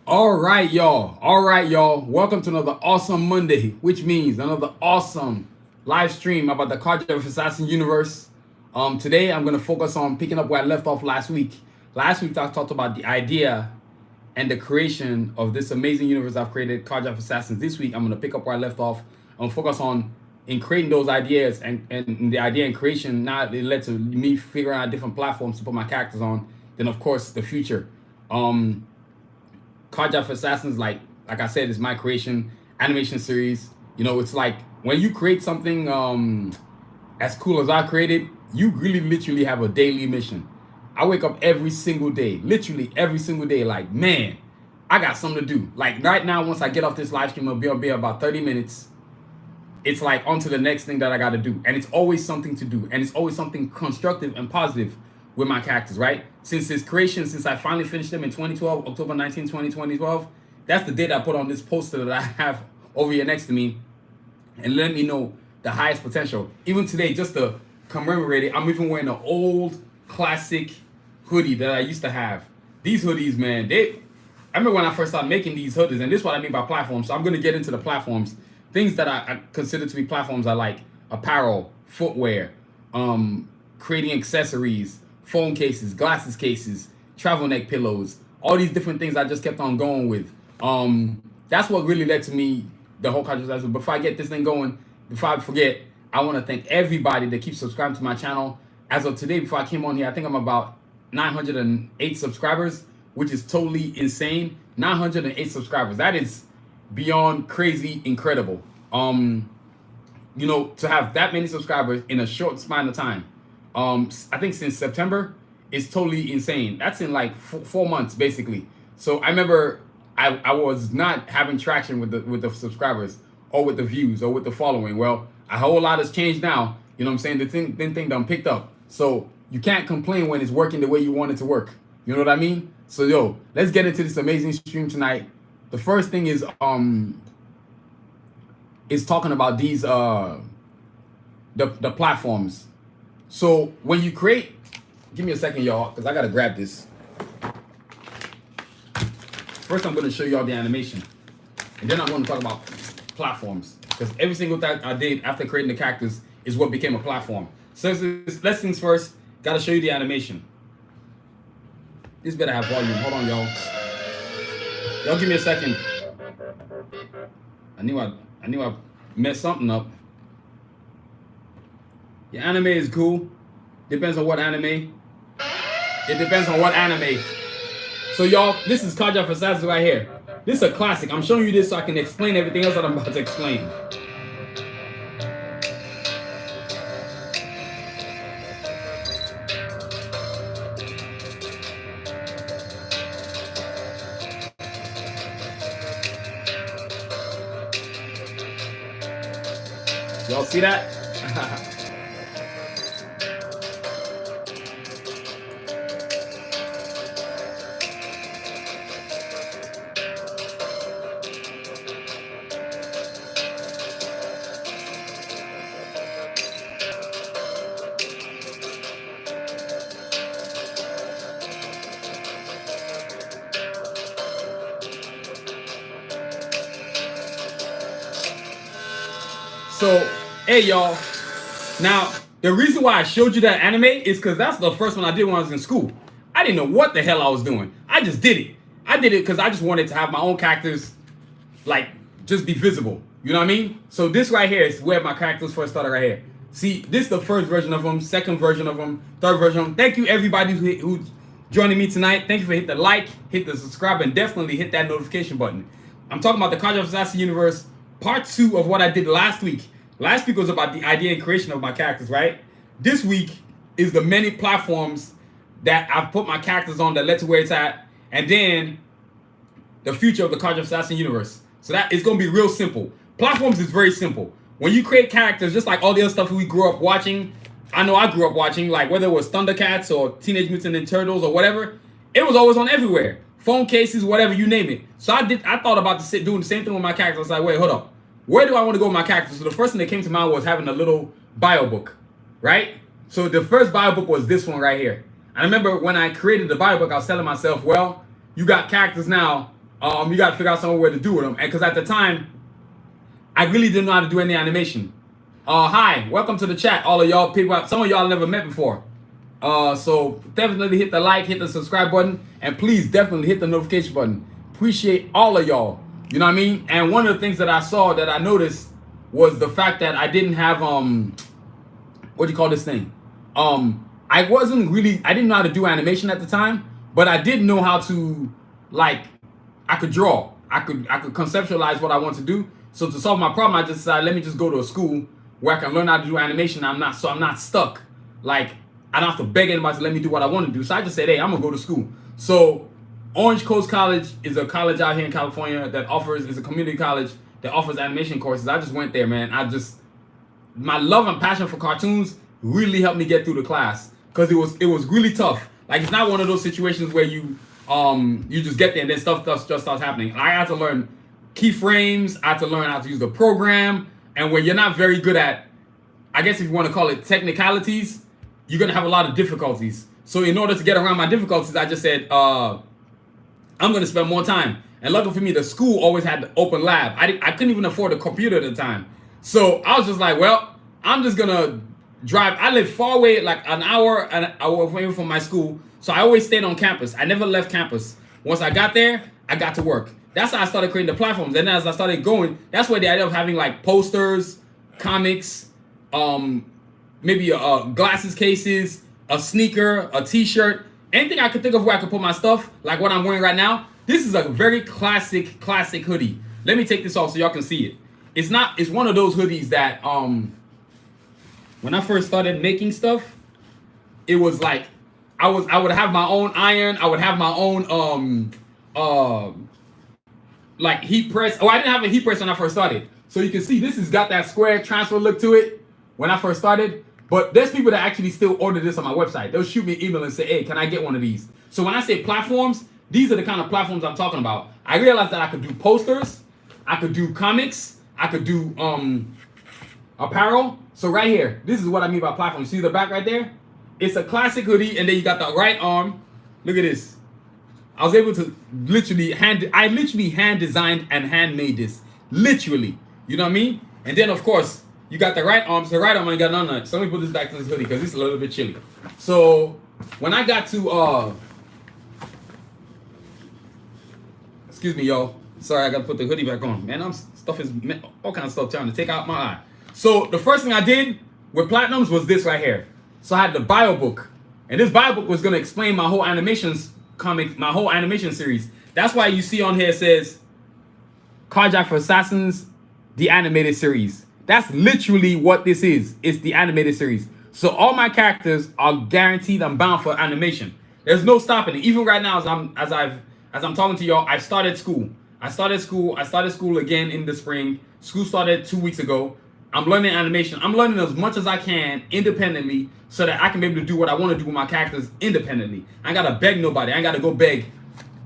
All right, y'all. All right, y'all. Welcome to another awesome Monday, which means another awesome live stream about the Karjakz Vs Assassins universe. Today I'm gonna focus on picking up where I left off last week. Last week I talked about the idea and the creation of this amazing universe I've created, Karjakz Vs Assassins. This week I'm gonna pick up where I left off. I'm gonna focus on in creating those ideas and the idea and creation. Now it led to me figuring out different platforms to put my characters on. Then of course the future. Karjakz Vs Assassins, like I said, is my creation animation series. You know, it's like when you create something as cool as I created, you really literally have a daily mission. I wake up every single day, literally every single day, like, man, I got something to do. Like right now, once I get off this live stream, it'll be about 30 minutes. It's like on to the next thing that I got to do. And it's always something to do. And it's always something constructive and positive with my characters, right? Since his creation, since I finally finished them in 2012, October 19, 2012, that's the date I put on this poster that I have over here next to me. And let me know the highest potential. Even today, just to commemorate it, I'm even wearing an old classic hoodie that I used to have. These hoodies, man, I remember when I first started making these hoodies, and this is what I mean by platforms. So I'm gonna get into the platforms. Things that I consider to be platforms are like apparel, footwear, creating accessories, phone cases, glasses cases, travel neck pillows, all these different things I just kept on going with. That's what really led to me, the whole Karjakz. Before I get this thing going, before I forget, I want to thank everybody that keeps subscribing to my channel. As of today, before I came on here, I think I'm about 908 subscribers, which is totally insane. 908 subscribers. That is beyond crazy incredible. You know, to have that many subscribers in a short span of time. I think since September, is totally insane. That's in like 4 months basically. So I remember I was not having traction with the subscribers or with the views or with the following. Well, a whole lot has changed now. You know what I'm saying? The thing done picked up. So you can't complain when it's working the way you want it to work. You know what I mean? So yo, let's get into this amazing stream tonight. The first thing is talking about these the platforms. So when you create, give me a second, y'all, because I gotta grab this. First, I'm gonna show y'all the animation, and then I'm gonna talk about platforms, because every single thing I did after creating the characters is what became a platform. So let's things first. Gotta show you the animation. This better have volume. Hold on, y'all. Y'all give me a second. I knew I messed something up. Your anime is cool. Depends on what anime. It depends on what anime. So y'all, this is Karjakz Vs Assassins right here. This is a classic. I'm showing you this so I can explain everything else that I'm about to explain. Y'all see that? So, hey y'all. Now, the reason why I showed you that anime is because that's the first one I did when I was in school. I didn't know what the hell I was doing. I just did it. I did it because I just wanted to have my own characters, like, just be visible. You know what I mean? So this right here is where my characters first started right here. See, this is the first version of them, second version of them, third version of them. Thank you everybody who's joining me tonight. Thank you for hitting the like, hit the subscribe, and definitely hit that notification button. I'm talking about the Karjakz Vs Assassins universe, part 2 of what I did last week. Last week was about the idea and creation of my characters, right? This week is the many platforms that I've put my characters on that led to where it's at, and then the future of the Karjakz Vs Assassins universe. So that it's gonna be real simple. Platforms is very simple. When you create characters, just like all the other stuff we grew up watching, I know I grew up watching, like whether it was Thundercats or Teenage Mutant Ninja Turtles or whatever, it was always on everywhere. Phone cases, whatever, you name it. So I thought about doing the same thing with my characters. I was like, wait, hold up. Where do I want to go with my characters? So the first thing that came to mind was having a little bio book, right? So the first bio book was this one right here. I remember when I created the bio book, I was telling myself, well, you got characters now You got to figure out somewhere to do with them. And because at the time, I really didn't know how to do any animation. Hi, welcome to the chat, all of y'all people. Some of y'all never met before. So definitely hit the like, hit the subscribe button, and please definitely hit the notification button. Appreciate all of y'all. You know what I mean? And one of the things that I saw that I noticed was the fact that I didn't have what do you call this thing? I didn't know how to do animation at the time, but I did know how to, like, I could draw. I could conceptualize what I want to do. So to solve my problem, I just decided, let me just go to a school where I can learn how to do animation. I'm not stuck. Like, I don't have to beg anybody to let me do what I want to do. So I just said, hey, I'm gonna go to school. So Orange Coast College is a college out here in California that is a community college that offers animation courses. I just went there, man. My love and passion for cartoons really helped me get through the class, because it was really tough. Like, it's not one of those situations where you just get there and then stuff just starts happening. I had to learn keyframes. I had to learn how to use the program. And when you're not very good at, I guess if you want to call it technicalities, you're gonna have a lot of difficulties. So in order to get around my difficulties, I just said, I'm gonna spend more time. And luckily for me, the school always had the open lab. I couldn't even afford a computer at the time. So I was just like, well, I'm just gonna drive. I live far away, like an hour away from my school. So I always stayed on campus. I never left campus. Once I got there, I got to work. That's how I started creating the platforms. And as I started going, that's where the idea of having like posters, comics, maybe glasses cases, a sneaker, a t-shirt, anything I could think of where I could put my stuff, like what I'm wearing right now. This is a very classic hoodie. Let me take this off so y'all can see it. It's one of those hoodies that when I first started making stuff, it was like I would have my own iron, I would have my own like heat press. Oh, I didn't have a heat press when I first started. So you can see this has got that square transfer look to it when I first started. But there's people that actually still order this on my website. They'll shoot me an email and say, hey, can I get one of these? So when I say platforms, these are the kind of platforms I'm talking about. I realized that I could do posters, I could do comics, I could do apparel. So right here, this is what I mean by platform. See the back right there? It's a classic hoodie, and then you got the right arm. Look at this. I was able to literally hand designed and handmade this. Literally. You know what I mean? And then of course, you got the right arm. So the right arm ain't got none of it. So let me put this back to this hoodie because it's a little bit chilly. So when I got to excuse me, y'all. Sorry, I gotta put the hoodie back on. Man, all kinds of stuff trying to take out my eye. So the first thing I did with platinums was this right here. So I had the bio book, and this bio book was gonna explain my whole animations comic, my whole animation series. That's why you see on here it says Karjakz Vs Assassins, the animated series. That's literally what this is. It's the animated series. So all my characters are guaranteed and bound for animation. There's no stopping it. Even right now, as I'm talking to y'all, I started school. I started school again in the spring. School started 2 weeks ago. I'm learning animation. I'm learning as much as I can independently so that I can be able to do what I want to do with my characters independently. I ain't gotta beg nobody. I ain't gotta go beg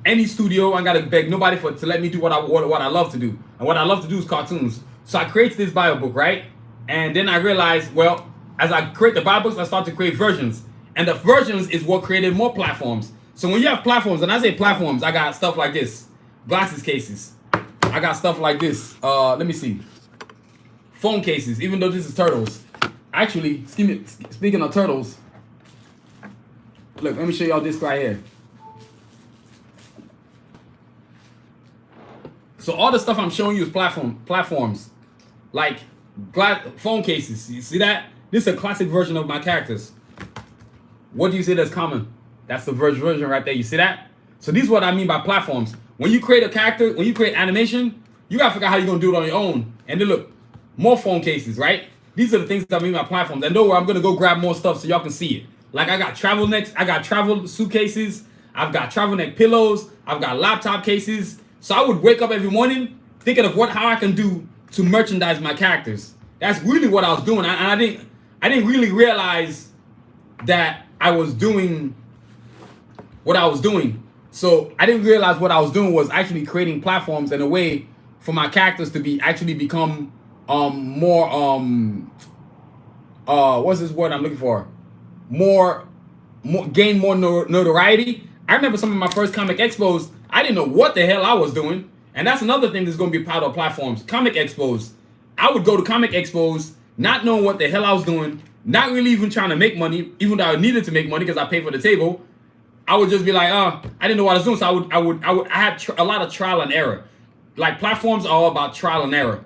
any studio. I ain't gotta beg nobody to let me do what I love to do. And what I love to do is cartoons. So I create this bio book, right? And then I realized, well, as I create the bio books, I start to create versions. And the versions is what created more platforms. So when you have platforms, and I say platforms, I got stuff like this. Glasses cases. I got stuff like this. Let me see. Phone cases, even though this is turtles. Actually, speaking of turtles, look, let me show y'all this right here. So all the stuff I'm showing you is platforms. Like phone cases. You see that? This is a classic version of my characters. What do you say that's common? That's the version right there. You see that? So this is what I mean by platforms. When you create a character, when you create animation, you gotta figure out how you're gonna do it on your own. And then look, more phone cases, right? These are the things that I mean by platforms. And don't worry, I'm gonna go grab more stuff so y'all can see it. Like I got travel necks, I got travel suitcases, I've got travel neck pillows, I've got laptop cases. So I would wake up every morning thinking of how I can do to merchandise my characters. That's really what I was doing. I didn't really realize that I was doing what I was doing. So I didn't realize what I was doing was actually creating platforms in a way for my characters to become more what's this word I'm looking for? More gain more notoriety. I remember some of my first comic expos, I didn't know what the hell I was doing. And that's another thing that's going to be part of platforms. Comic expos. I would go to comic expos not knowing what the hell I was doing, not really even trying to make money, even though I needed to make money because I paid for the table. I would just be like, I didn't know what I was doing. So I had a lot of trial and error. Like platforms are all about trial and error.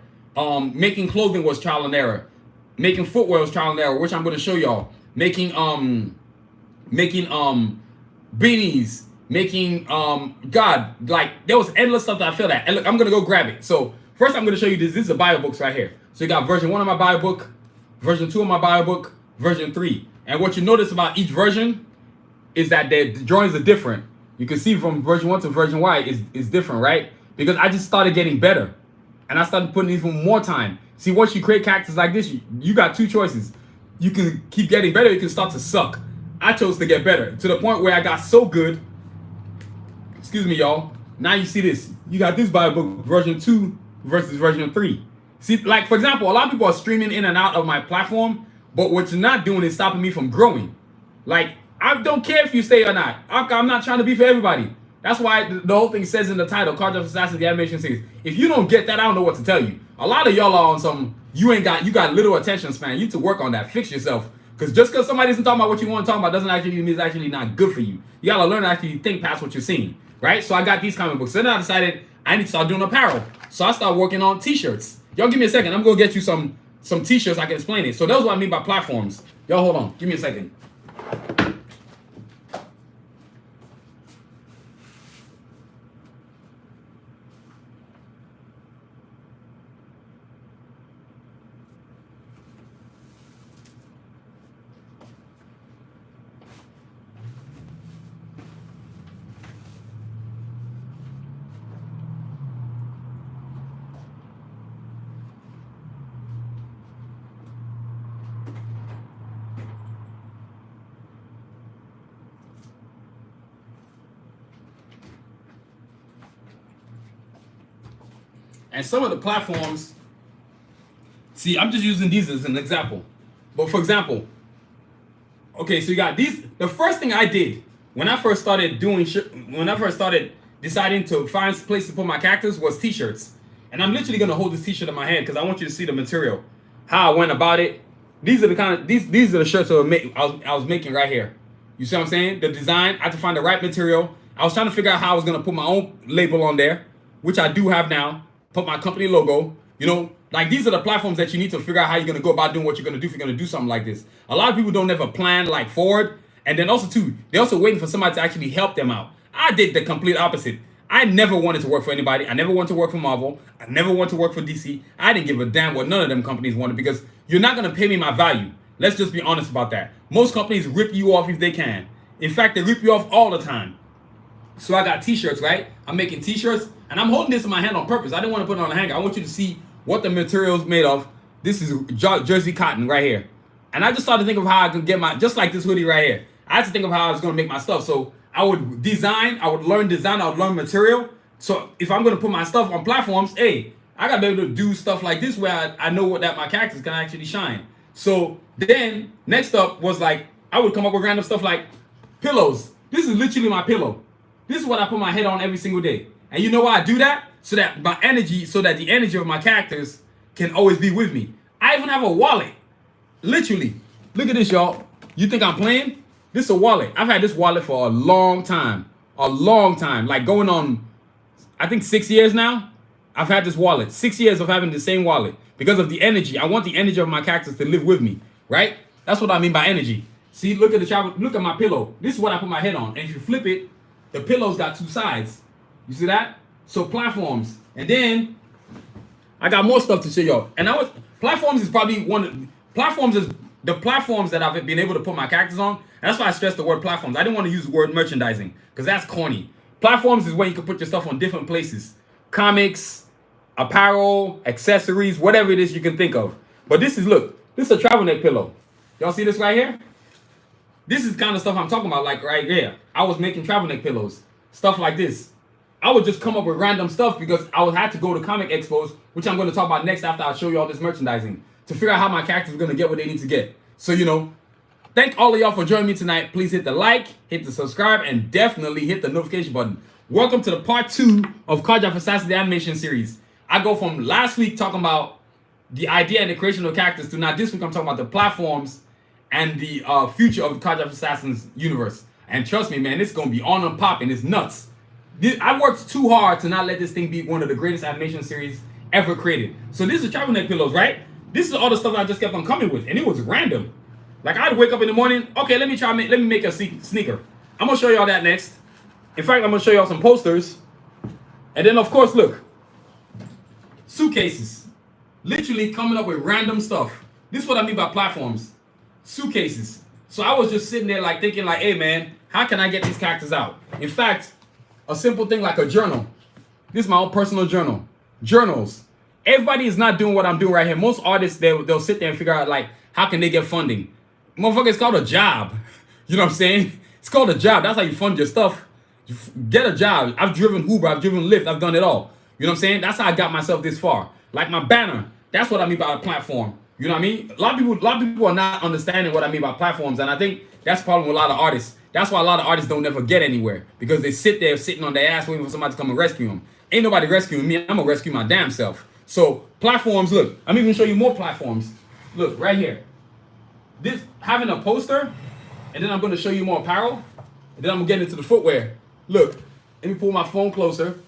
Making clothing was trial and error. Making footwear was trial and error, which I'm going to show y'all. Making beanies, making God, like there was endless stuff that I felt at. And look, I'm gonna go grab it. So first I'm gonna show you this. This is a bio books right here. So you got version 1 of my bio book, version 2 of my bio book, version 3. And what you notice about each version is that the drawings are different. You can see from version 1 to version Y is different, right? Because I just started getting better. And I started putting even more time. See, once you create characters like this, you got two choices. You can keep getting better, you can start to suck. I chose to get better to the point where I got so good. Excuse me, y'all. Now you see this. You got this bio book version 2 versus version 3. See, like for example, a lot of people are streaming in and out of my platform, but what you're not doing is stopping me from growing. Like, I don't care if you stay or not. I'm not trying to be for everybody. That's why the whole thing says in the title, Karjakz Vs Assassins Animation series. If you don't get that, I don't know what to tell you. A lot of y'all are on some, you got little attention span. You need to work on that. Fix yourself. Because just because somebody isn't talking about what you want to talk about doesn't actually mean it's actually not good for you. You got to learn to actually think past what you're seeing. Right? So I got these comic books. So then I decided I need to start doing apparel. So I started working on t-shirts. Y'all give me a second. I'm going to get you some t-shirts. I can explain it. So that's what I mean by platforms. Y'all hold on. Give me a second. And some of the platforms, see, I'm just using these as an example. But for example, okay, so you got these. The first thing I did when I first started deciding to find a place to put my characters was t-shirts. And I'm literally gonna hold this t-shirt in my hand because I want you to see the material, how I went about it. These are the kind of these are the shirts that I was making right here. You see what I'm saying? The design, I had to find the right material. I was trying to figure out how I was gonna put my own label on there, which I do have now. Put my company logo, you know, like these are the platforms that you need to figure out how you're going to go about doing what you're going to do if you're going to do something like this. A lot of people don't ever plan like forward. And then also too, they're also waiting for somebody to actually help them out. I did the complete opposite. I never wanted to work for anybody. I never wanted to work for Marvel. I never wanted to work for DC. I didn't give a damn what none of them companies wanted because you're not going to pay me my value. Let's just be honest about that. Most companies rip you off if they can. In fact, they rip you off all the time. So I got t-shirts, right? I'm making t-shirts and I'm holding this in my hand on purpose. I didn't want to put it on a hanger. I want you to see what the material is made of. This is jersey cotton right here. And I just started to think of how I could get just like this hoodie right here. I had to think of how I was going to make my stuff. So I would design, I would learn design, I would learn material. So if I'm going to put my stuff on platforms, hey, I got to be able to do stuff like this where I know that my characters can actually shine. So then next up was like, I would come up with random stuff like pillows. This is literally my pillow. This is what I put my head on every single day. And you know why I do that? So that the energy of my characters can always be with me. I even have a wallet. Literally. Look at this, y'all. You think I'm playing? This is a wallet. I've had this wallet for a long time. A long time. Like going on, I think 6 years now. I've had this wallet. 6 years of having the same wallet. Because of the energy. I want the energy of my characters to live with me. Right? That's what I mean by energy. See, look at my pillow. This is what I put my head on. And if you flip it, the pillow's got two sides. You see that? So platforms. And then I got more stuff to show y'all. And platforms is probably the platforms that I've been able to put my characters on. And that's why I stress the word platforms. I didn't want to use the word merchandising because that's corny. Platforms is where you can put your stuff on different places. Comics, apparel, accessories, whatever it is you can think of. But this is a travel neck pillow. Y'all see this right here? This is kind of stuff I'm talking about, like right here. I was making travel neck pillows, stuff like this. I would just come up with random stuff because I would have to go to comic expos, which I'm going to talk about next after I show you all this merchandising, to figure out how my characters are going to get what they need to get. So, you know, thank all of y'all for joining me tonight. Please hit the like, hit the subscribe, and definitely hit the notification button. Welcome to the part 2 of Karjakz Vs Assassins Animation series. I go from last week talking about the idea and the creation of characters to now this week I'm talking about the platforms and the future of the Karjakz Vs Assassins universe. And trust me, man, it's gonna be on and popping. It's nuts. I worked too hard to not let this thing be one of the greatest animation series ever created. So this is travel neck pillows, right? This is all the stuff I just kept on coming with, and it was random. Like I'd wake up in the morning, okay, let me make a sneaker. I'm gonna show y'all that next. In fact, I'm gonna show y'all some posters. And then of course, look, suitcases. Literally coming up with random stuff. This is what I mean by platforms. Suitcases. So I was just sitting there like thinking like, hey man, how can I get these characters out? In fact, a simple thing like a journal. This is my own personal journal. Journals. Everybody is not doing what I'm doing right here. Most artists, they'll sit there and figure out like, how can they get funding? Motherfucker, it's called a job. You know what I'm saying? It's called a job. That's how you fund your stuff. You get a job. I've driven Uber. I've driven Lyft. I've done it all. You know what I'm saying? That's how I got myself this far. Like my banner. That's what I mean by a platform. You know what I mean? A lot of people are not understanding what I mean by platforms, and I think that's the problem with a lot of artists. That's why a lot of artists don't never get anywhere, because they sit there sitting on their ass waiting for somebody to come and rescue them. Ain't nobody rescuing me. I'm gonna rescue my damn self. So platforms. Look, I'm even gonna show you more platforms. Look right here. This having a poster, and then I'm gonna show you more apparel, and then I'm gonna get into the footwear. Look, let me pull my phone closer,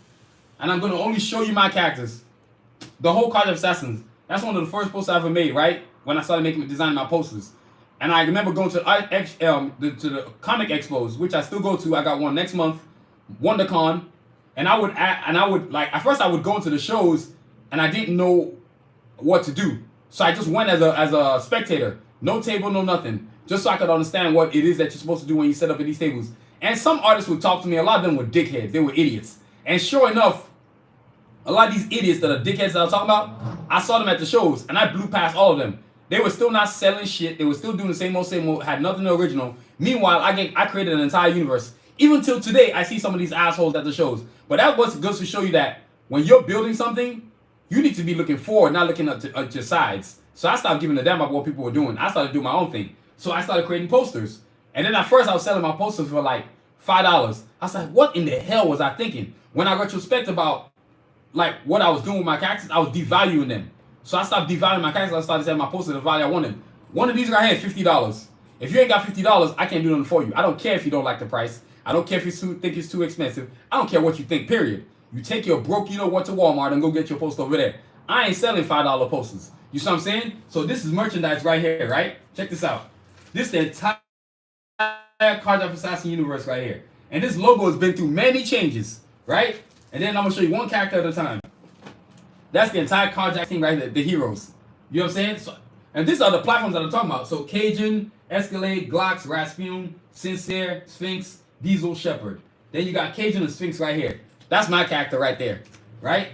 and I'm gonna only show you my characters. The whole Karjakz Vs Assassins. That's one of the first posters I ever made, right? When I started designing my posters. And I remember going to the comic expos, which I still go to. I got one next month, WonderCon, and I would like at first I would go into the shows, and I didn't know what to do, so I just went as a spectator, no table, no nothing, just so I could understand what it is that you're supposed to do when you set up at these tables. And some artists would talk to me. A lot of them were dickheads. They were idiots. And sure enough, a lot of these idiots that are dickheads that I'm talking about, I saw them at the shows, and I blew past all of them. They were still not selling shit. They were still doing the same old, had nothing original. Meanwhile, I created an entire universe. Even till today, I see some of these assholes at the shows. But that was good to show you that when you're building something, you need to be looking forward, not looking at your sides. So I stopped giving a damn about what people were doing. I started doing my own thing. So I started creating posters. And then at first, I was selling my posters for like $5. I was like, what in the hell was I thinking? When I retrospect about like what I was doing with my characters, I was devaluing them. So I stopped devaluing my characters. I started selling my posters the value I wanted. One of these right here, $50. If you ain't got $50, I can't do nothing for you. I don't care if you don't like the price. I don't care if you think it's too expensive. I don't care what you think, period. You take your broke, you know what, to Walmart and go get your poster over there. I ain't selling $5 posters. You see what I'm saying? So this is merchandise right here, right? Check this out. This is the entire Karjakz Vs Assassins universe right here. And this logo has been through many changes, right? And then I'm going to show you one character at a time. That's the entire Karjakz team right there, the heroes. You know what I'm saying? So, and these are the platforms that I'm talking about. So Cajun, Escalade, Glocks, Rasputin, Sincere, Sphinx, Diesel, Shepherd. Then you got Cajun and Sphinx right here. That's my character right there, right?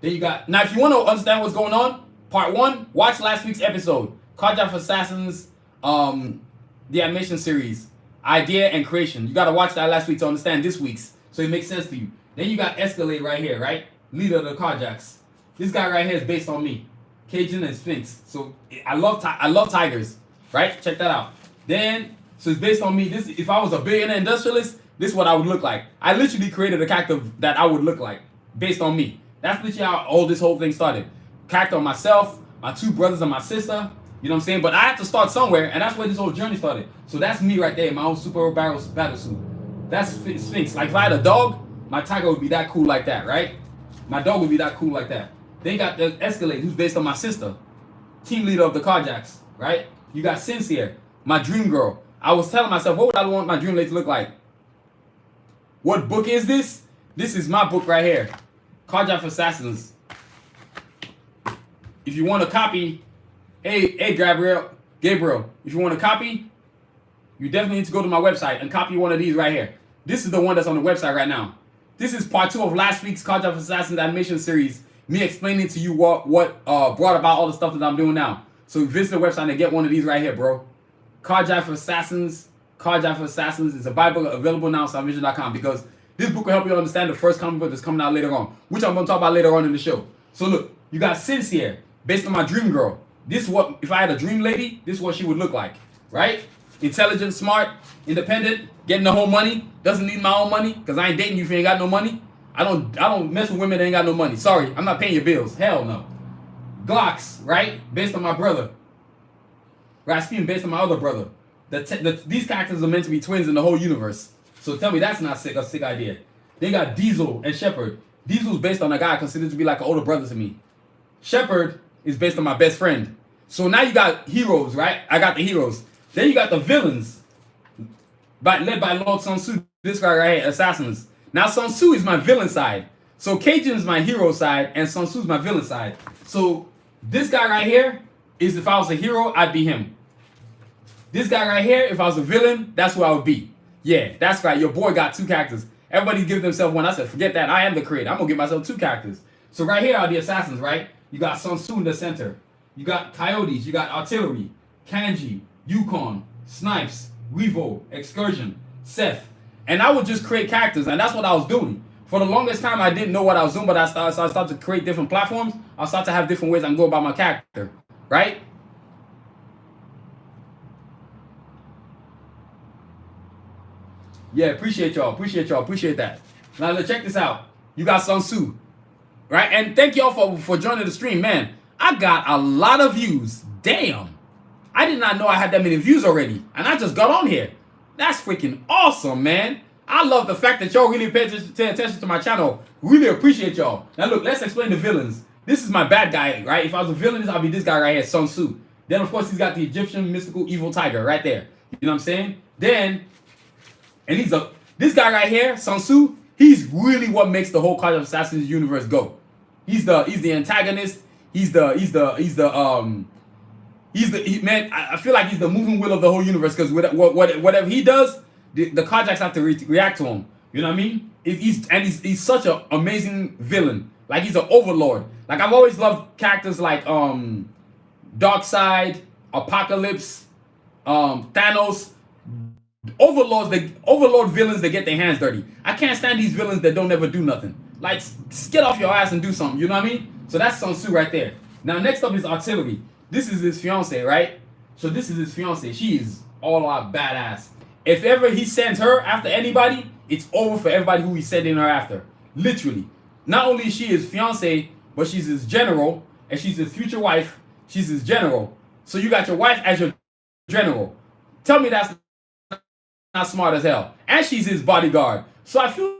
Then you got, now if you want to understand what's going on, part 1, watch last week's episode. Karjakz Vs Assassins, the animation series, idea and creation. You got to watch that last week to understand this week's, so it makes sense to you. Then you got Escalade right here, right? Leader of the Karjakz. This guy right here is based on me, Cajun and Sphinx. So I love tigers, right? Check that out. Then, so it's based on me. This, if I was a billionaire industrialist, this is what I would look like. I literally created a character that I would look like, based on me. That's literally how all this whole thing started. Character on myself, my 2 brothers and my sister. You know what I'm saying? But I had to start somewhere, and that's where this whole journey started. So that's me right there, my own super battle suit. That's Sphinx. Like if I had a dog, my tiger would be that cool like that, right? My dog would be that cool like that. Then you got the Escalade, who's based on my sister, team leader of the Karjakz, right? You got Sincere, my dream girl. I was telling myself, what would I want my dream lady to look like? What book is this? This is my book right here, Karjakz Vs Assassins. If you want a copy, hey, Gabriel, if you want a copy, you definitely need to go to my website and copy one of these right here. This is the one that's on the website right now. This is part 2 of last week's Karjakz Vs Assassins Animation series. Me explaining to you what brought about all the stuff that I'm doing now. So visit the website and get one of these right here, bro. Karjakz Vs Assassins. Karjakz Vs Assassins is a Bible available now on salvation.com, because this book will help you understand the first comic book that's coming out later on, which I'm going to talk about later on in the show. So look, you got Sincere, based on my dream girl. This is what, if I had a dream lady, this is what she would look like, right? intelligent, smart, independent, getting the whole money, doesn't need my own money, because I ain't dating you if you ain't got no money. I don't mess with women that ain't got no money. Sorry, I'm not paying your bills. Hell no. Glocks, right? Based on my brother. Rasputin based on my other brother. These characters are meant to be twins in the whole universe. So tell me that's not a sick idea. They got Diesel and Shepard. Diesel's based on a guy considered to be like an older brother to me. Shepard is based on my best friend. So now you got heroes, right? I got the heroes. Then you got the villains. Led by Lord Sun Tzu. This guy right here, Assassins. Now Sun Tzu is my villain side. So Cajun is my hero side and Sun Tzu is my villain side. So this guy right here is, if I was a hero, I'd be him. This guy right here, if I was a villain, that's who I would be. Yeah, that's right. Your boy got two characters. Everybody give themselves one. I said, forget that. I am the creator. I'm going to give myself two characters. So right here are the assassins, right? You got Sun Tzu in the center. You got coyotes. You got artillery, Kanji, Yukon, Snipes, Revo, Excursion, Seth. And I would just create characters. And that's what I was doing. For the longest time, I didn't know what I was doing, but I started to create different platforms. I started to have different ways I can go about my character, right? Yeah, appreciate y'all. Appreciate that. Now, let's check this out. You got Sun Tzu, right? And thank y'all for joining the stream, man. I got a lot of views. Damn. I did not know I had that many views already. And I just got on here. That's freaking awesome, man. I love the fact that y'all really pay attention to my channel. Really appreciate y'all. Now, look, let's explain the villains. This is my bad guy, right? If I was a villain, I'll be this guy right here, Sun Tzu. Then, of course, he's got the Egyptian mystical evil tiger right there. You know what I'm saying? Then... and this guy right here, Sun Tzu, he's really what makes the whole Karjakz Vs Assassins universe go. He's the antagonist. I feel like he's the moving wheel of the whole universe, because whatever he does, the Karjakz have to react to him. You know what I mean? He's such an amazing villain. Like, he's an overlord. Like, I've always loved characters like Darkseid, Apocalypse, Thanos. Overlord villains that get their hands dirty. I can't stand these villains that don't ever do nothing. Like, get off your ass and do something. You know what I mean? So that's Sun Tzu right there. Now, next up is artillery. This is his fiance, right? So this is his fiance. She is all out badass. If ever he sends her after anybody, it's over for everybody who he's sending her after. Literally. Not only is she his fiance, but she's his general, and she's his future wife. She's his general. So you got your wife as your general. Tell me that's not smart as hell. And she's his bodyguard. So I feel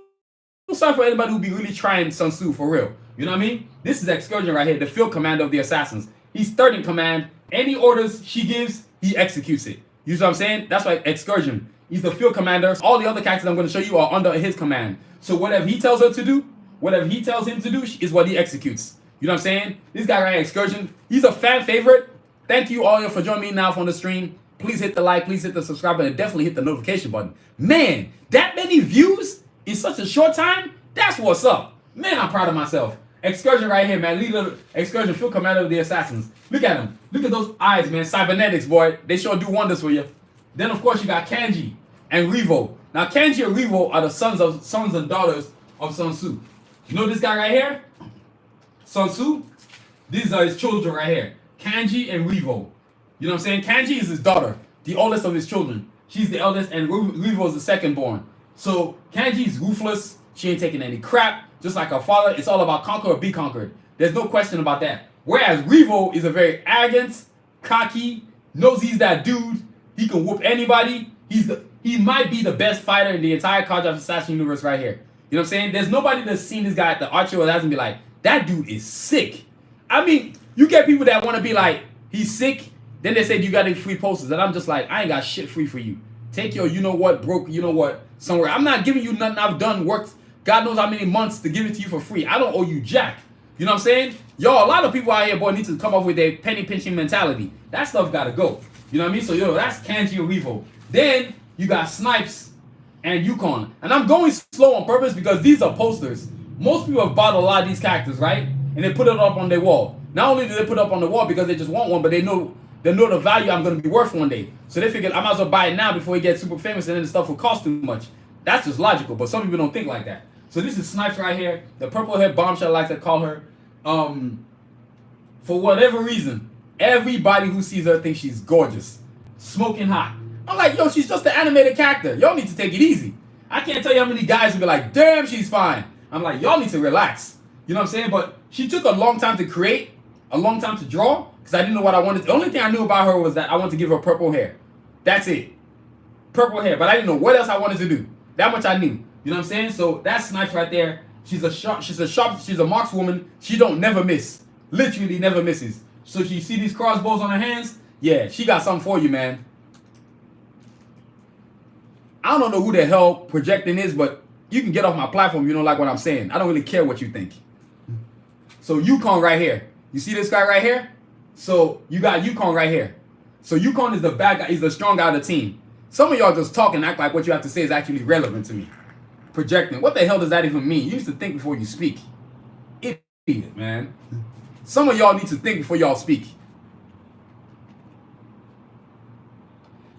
sorry for anybody who be really trying Sun Tzu for real. You know what I mean? This is Excursion right here, the field commander of the assassins. He's third in command. Any orders she gives, he executes it. You know what I'm saying? That's why Excursion. He's the field commander. All the other characters I'm going to show you are under his command. So whatever he tells her to do, whatever he tells him to do is what he executes. You know what I'm saying? This guy right here, Excursion, he's a fan favorite. Thank you all for joining me now on the stream. Please hit the like, please hit the subscribe button, and definitely hit the notification button. Man, that many views in such a short time? That's what's up. Man, I'm proud of myself. Excursion right here, man. Leader Excursion, field commander of the assassins. Look at him. Look at those eyes, man. Cybernetics, boy. They sure do wonders for you. Then, of course, you got Kanji and Revo. Now, Kanji and Revo are the sons and daughters of Sun Tzu. You know this guy right here? Sun Tzu? These are his children right here. Kanji and Revo. You know what I'm saying? Kanji is his daughter, the oldest of his children. She's the eldest, and Revo is the second born. So Kanji is ruthless. She ain't taking any crap. Just like her father, it's all about conquer or be conquered. There's no question about that. Whereas Revo is a very arrogant, cocky, knows he's that dude. He can whoop anybody. He might be the best fighter in the entire Karjakz Assassin universe right here. You know what I'm saying? There's nobody that's seen this guy at the archer or hasn't be like, that dude is sick. I mean, you get people that want to be like, he's sick. Then they said you got any free posters, and I'm just like, I ain't got shit free for you. Take your, you know what, broke, you know what, somewhere. I'm not giving you nothing I've done, worked, God knows how many months to give it to you for free. I don't owe you jack. You know what I'm saying? Yo, a lot of people out here, boy, need to come up with their penny pinching mentality. That stuff gotta go. You know what I mean? So, yo, that's Kanji and Revo. Then you got Snipes and Yukon. And I'm going slow on purpose because these are posters. Most people have bought a lot of these characters, right? And they put it up on their wall. Not only do they put it up on the wall because they just want one, but they know the value I'm going to be worth one day. So they figured I might as well buy it now before he gets super famous and then the stuff will cost too much. That's just logical, but some people don't think like that. So this is Snipes right here, the purple hair bombshell, I like to call her. For whatever reason, everybody who sees her thinks she's gorgeous. Smoking hot. I'm like, yo, she's just an animated character. Y'all need to take it easy. I can't tell you how many guys would be like, damn, she's fine. I'm like, y'all need to relax. You know what I'm saying? But she took a long time to create, a long time to draw, because I didn't know what I wanted. The only thing I knew about her was that I wanted to give her purple hair. That's it. Purple hair. But I didn't know what else I wanted to do. That much I knew. You know what I'm saying? So that's Snipes right there. She's a markswoman. She don't never miss. Literally never misses. So you see these crossbows on her hands? Yeah, she got something for you, man. I don't know who the hell projecting is, but you can get off my platform if you don't like what I'm saying. I don't really care what you think. So Yukon right here. You see this guy right here? So you got Yukon right here. So Yukon is the bad guy. He's the strong guy of the team. Some of y'all just talk and act like what you have to say is actually relevant to me. Projecting. What the hell does that even mean? You used to think before you speak. Idiot, man. Some of y'all need to think before y'all speak.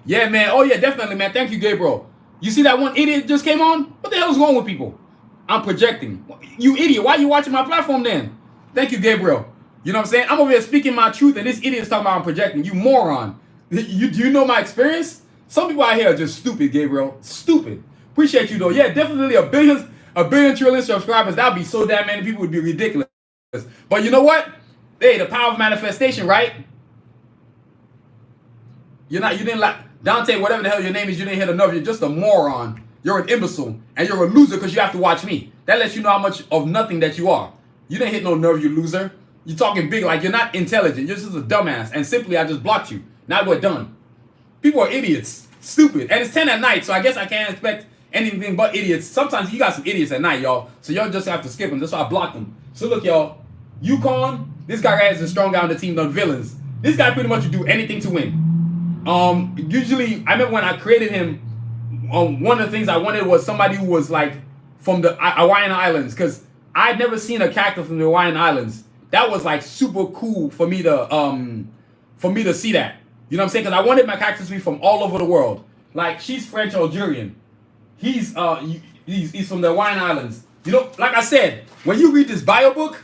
Yeah, man. Oh, yeah, definitely, man. Thank you, Gabriel. You see that one idiot just came on? What the hell is wrong with people? I'm projecting. You idiot. Why are you watching my platform then? Thank you, Gabriel. You know what I'm saying? I'm over here speaking my truth, and this idiot is talking about I'm projecting. You moron. Do you know my experience? Some people out here are just stupid, Gabriel. Stupid. Appreciate you, though. Yeah, definitely a billion trillion subscribers. That would be so damn many people. Would be ridiculous. But you know what? Hey, the power of manifestation, right? You didn't like Dante, whatever the hell your name is, you didn't hit enough. You're just a moron. You're an imbecile. And you're a loser because you have to watch me. That lets you know how much of nothing that you are. You didn't hit no nerve, you loser. You're talking big like you're not intelligent. You're just a dumbass. And simply, I just blocked you. Now we're done. People are idiots. Stupid. And it's 10 at night, so I guess I can't expect anything but idiots. Sometimes you got some idiots at night, y'all. So y'all just have to skip them. That's why I blocked them. So look, y'all. Yukon, this guy right is a strong guy on the team, the villains. This guy pretty much would do anything to win. Usually, I remember when I created him, one of the things I wanted was somebody who was like from the Hawaiian Islands, because I'd never seen a character from the Hawaiian Islands. That was like super cool for me to see that. You know what I'm saying? Because I wanted my characters to be from all over the world. Like she's French Algerian. He's from the Hawaiian Islands. You know, like I said, when you read this bio book,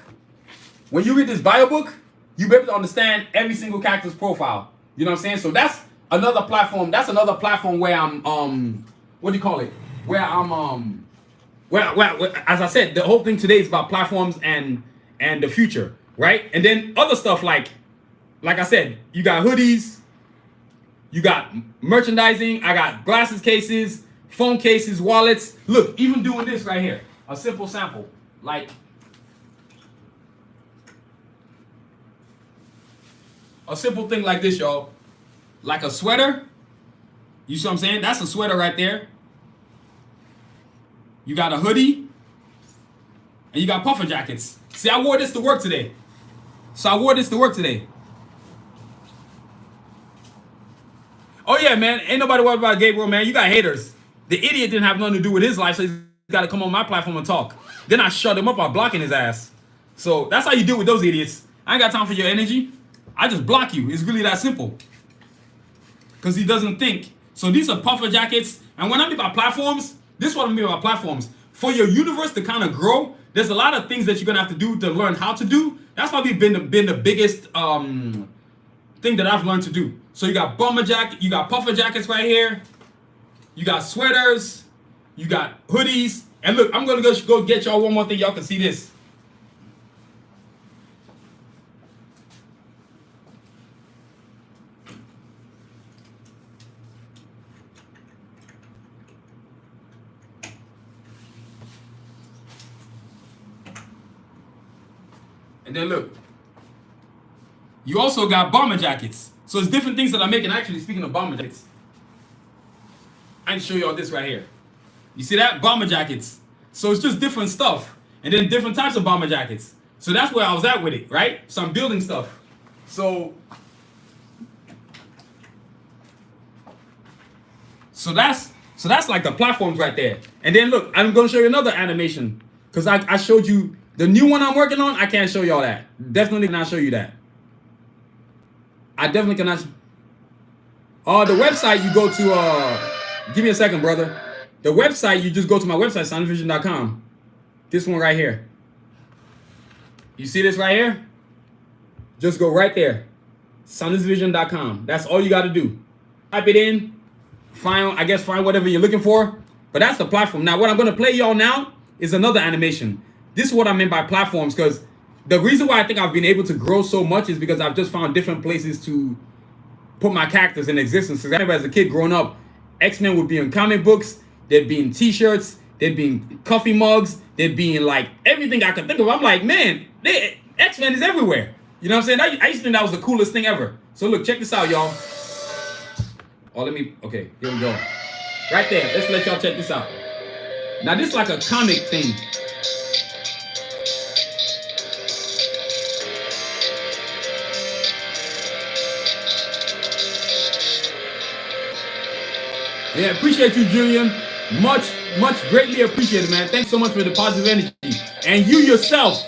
you'll be able to understand every single character's profile. You know what I'm saying? So that's another platform. That's another platform where I'm what do you call it? Where I'm where as I said, the whole thing today is about platforms and the future, right? And then other stuff like I said, you got hoodies, you got merchandising, I got glasses cases, phone cases, wallets. Look, even doing this right here, a simple sample, like a simple thing like this, y'all. Like a sweater. You see what I'm saying? That's a sweater right there. You got a hoodie. And you got puffer jackets. See, I wore this to work today. Oh, yeah, man. Ain't nobody worried about Gabriel, man. You got haters. The idiot didn't have nothing to do with his life, so he's got to come on my platform and talk. Then I shut him up by blocking his ass. So that's how you deal with those idiots. I ain't got time for your energy. I just block you. It's really that simple. Because he doesn't think. So these are puffer jackets. And when I mean by platforms, this is what I mean by platforms. For your universe to kind of grow, there's a lot of things that you're going to have to do to learn how to do. That's probably been the biggest thing that I've learned to do. So you got bomber jacket, you got puffer jackets right here. You got sweaters. You got hoodies. And look, I'm going to go get y'all one more thing. Y'all can see this. And then look, you also got bomber jackets. So it's different things that I'm making. Actually, speaking of bomber jackets, I can show you all this right here. You see that? Bomber jackets. So it's just different stuff. And then different types of bomber jackets. So that's where I was at with it, right? So I'm building stuff. So that's like the platforms right there. And then look, I'm going to show you another animation. Because I showed you the new one I'm working on. I can't show y'all that. Definitely cannot show you that. I definitely cannot. The website you go to, give me a second, brother. The website, you just go to my website, sanusvision.com. This one right here. You see this right here? Just go right there. sanusvision.com. That's all you got to do. Type it in. find whatever you're looking for. But that's the platform. Now, what I'm gonna play y'all now is another animation. This is what I meant by platforms, because the reason why I think I've been able to grow so much is because I've just found different places to put my characters in existence. Because I remember as a kid growing up, X-Men would be in comic books, they'd be in t-shirts, they'd be in coffee mugs, they'd be in like everything I could think of. I'm like, man, X-Men is everywhere. You know what I'm saying? I used to think that was the coolest thing ever. So look, check this out, y'all. Oh, okay, here we go. Right there, let's let y'all check this out. Now this is like a comic thing. Yeah, appreciate you, Julian. Much greatly appreciated, man. Thanks so much for the positive energy. And you yourself,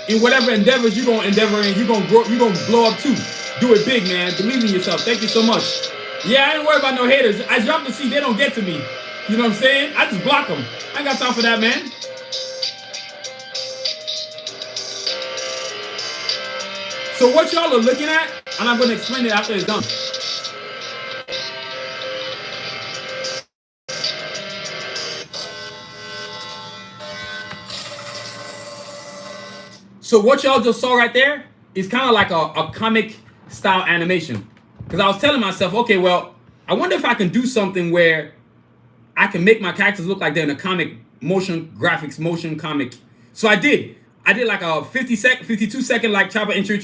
in whatever endeavors you're gonna endeavor in, you're gonna grow, you're gonna blow up too. Do it big, man. Believe in yourself. Thank you so much. Yeah, I ain't worried about no haters. As y'all can see, they don't get to me. You know what I'm saying? I just block them. I ain't got time for that, man. So what y'all are looking at, and I'm gonna explain it after it's done. So what y'all just saw right there is kind of like a comic style animation. Because I was telling myself, okay, well, I wonder if I can do something where I can make my characters look like they're in a comic motion graphics, motion comic. So I did like a 52 second like chopper intro.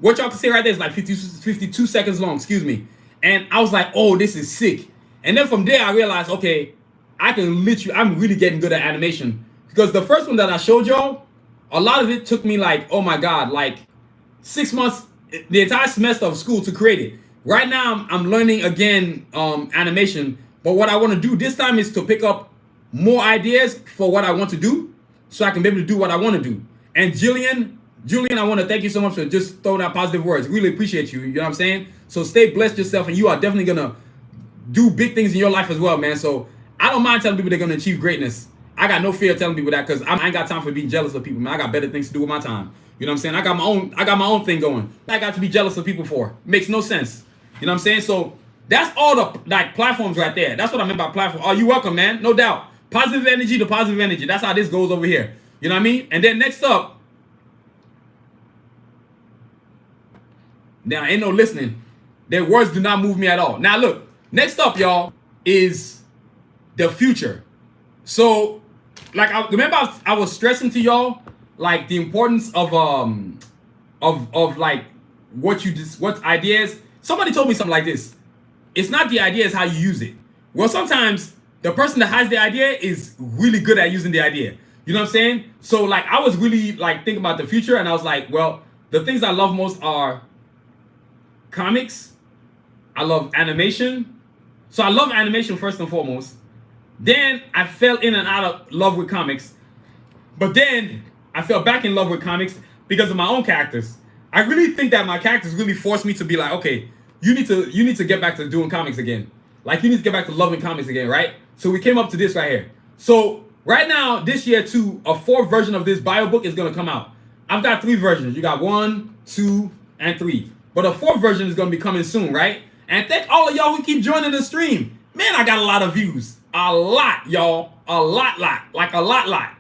What y'all can see right there is like 52 seconds long, excuse me. And I was like, oh, this is sick. And then from there, I realized, okay, I'm really getting good at animation. Because the first one that I showed y'all, a lot of it took me like, oh my God, like 6 months, the entire semester of school to create it. Right now, I'm learning again animation. But what I want to do this time is to pick up more ideas for what I want to do so I can be able to do what I want to do. And Julian, I want to thank you so much for just throwing out positive words. Really appreciate you. You know what I'm saying? So stay blessed yourself, and you are definitely going to do big things in your life as well, man. So I don't mind telling people they're going to achieve greatness. I got no fear of telling people that, because I ain't got time for being jealous of people, man. I got better things to do with my time. You know what I'm saying? I got my own thing going. I got to be jealous of people for. Makes no sense. You know what I'm saying? So that's all the like platforms right there. That's what I meant by platform. Oh, you welcome, man. No doubt. Positive energy to positive energy. That's how this goes over here. You know what I mean? And then next up, now ain't no listening. Their words do not move me at all. Now look, next up, y'all, is the future. So, like, I was stressing to y'all like the importance of like what ideas. Somebody told me something like this. It's not the idea, it's how you use it. Well, sometimes the person that has the idea is really good at using the idea. You know what I'm saying? So like I was really like thinking about the future, and I was like, well, the things I love most are comics. I love animation. So I love animation first and foremost. Then I fell in and out of love with comics. But then I fell back in love with comics because of my own characters. I really think that my characters really forced me to be like, okay, you need to get back to doing comics again. Like you need to get back to loving comics again, right? So we came up to this right here. So right now, this year too, a 4th version of this bio book is gonna come out. I've got 3 versions. You got 1, 2, and 3. But a 4th version is gonna be coming soon, right? And thank all of y'all who keep joining the stream. Man, I got a lot of views. A lot, y'all. A lot. Like a lot.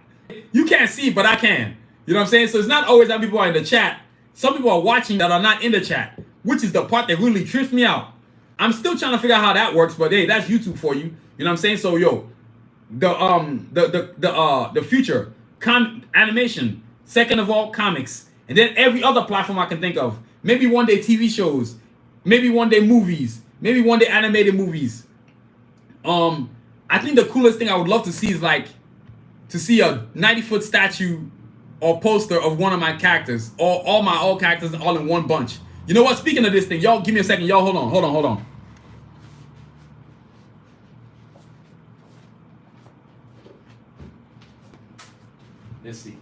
You can't see, but I can. You know what I'm saying? So it's not always that people are in the chat. Some people are watching that are not in the chat, which is the part that really trips me out. I'm still trying to figure out how that works, but hey, that's YouTube for you. You know what I'm saying? So yo, the future animation, second of all comics, and then every other platform I can think of. Maybe one day TV shows, maybe one day movies, maybe one day animated movies. I think the coolest thing I would love to see is like to see a 90-foot statue or poster of one of my characters, or all my characters all in one bunch. You know what? Speaking of this thing, y'all give me a second. Y'all hold on. Let's see.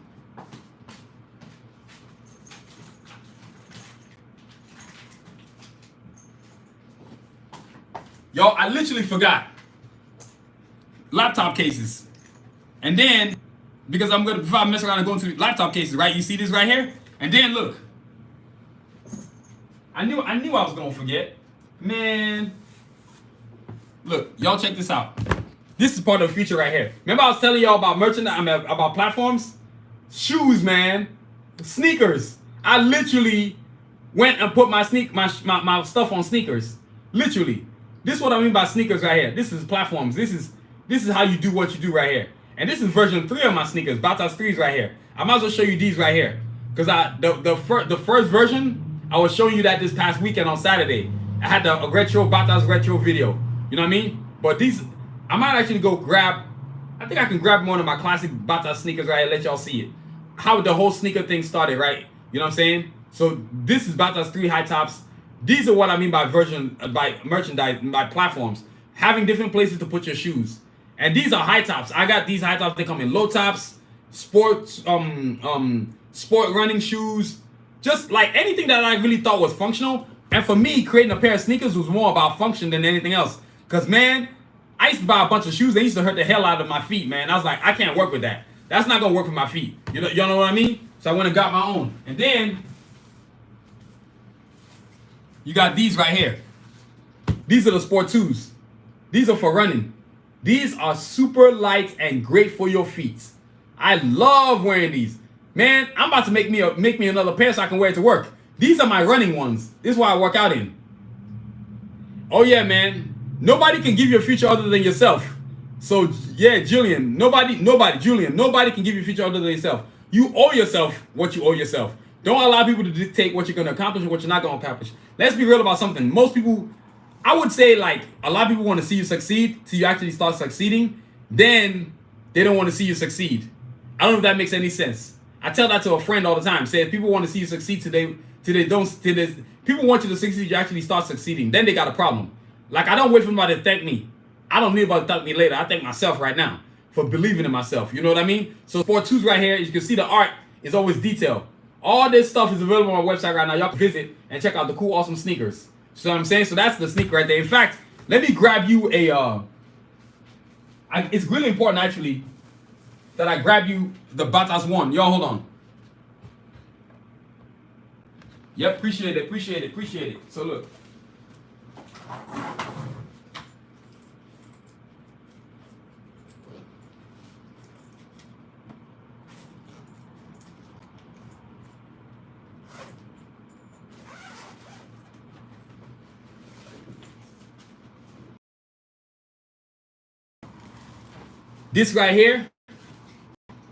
Y'all, I literally forgot laptop cases. And then, because before I mess around and go into laptop cases, right? You see this right here? And then look. I knew I was gonna forget. Man. Look, y'all check this out. This is part of the future right here. Remember I was telling y'all about merchandise, about platforms? Shoes, man. Sneakers. I literally went and put my stuff on sneakers. Literally. This is what I mean by sneakers right here. This is platforms. This is how you do what you do right here. And this is version 3 of my sneakers. Batas 3s right here. I might as well show you these right here. Because the first version, I was showing you that this past weekend on Saturday. I had the Batas retro video. You know what I mean? But these, I might actually go grab, I think I can grab one of my classic Batas sneakers right here, let y'all see it. How the whole sneaker thing started, right? You know what I'm saying? So this is Batas 3 high tops. These are what I mean by merchandise, by platforms. Having different places to put your shoes. And these are high tops. I got these high tops. They come in low tops, sport running shoes, just like anything that I really thought was functional. And for me, creating a pair of sneakers was more about function than anything else. Cause man, I used to buy a bunch of shoes. They used to hurt the hell out of my feet, man. I was like, I can't work with that. That's not gonna work for my feet. You know what I mean? So I went and got my own. And then you got these right here. These are the Sport 2s. These are for running. These are super light and great for your feet. I love wearing these. Man, I'm about to make me another pair so I can wear it to work. These are my running ones. This is what I work out in. Oh yeah, man. Nobody can give you a future other than yourself. So yeah, Julian, nobody can give you a future other than yourself. You owe yourself what you owe yourself. Don't allow people to dictate what you're going to accomplish and what you're not going to accomplish. Let's be real about something. Most people, I would say like a lot of people want to see you succeed till you actually start succeeding. Then they don't want to see you succeed. I don't know if that makes any sense. I tell that to a friend all the time. Say if people want to see you succeed people want you to succeed, you actually start succeeding. Then they got a problem. Like I don't wait for somebody to thank me. I don't need anybody to thank me later. I thank myself right now for believing in myself. You know what I mean? So Sport 2s right here, you can see the art is always detailed. All this stuff is available on my website right now. Y'all can visit and check out the cool, awesome sneakers. So what I'm saying? So that's the sneaker right there. In fact, let me grab you a, it's really important actually that I grab you the Batas 1. Y'all hold on. Yep, appreciate it. So look. This right here.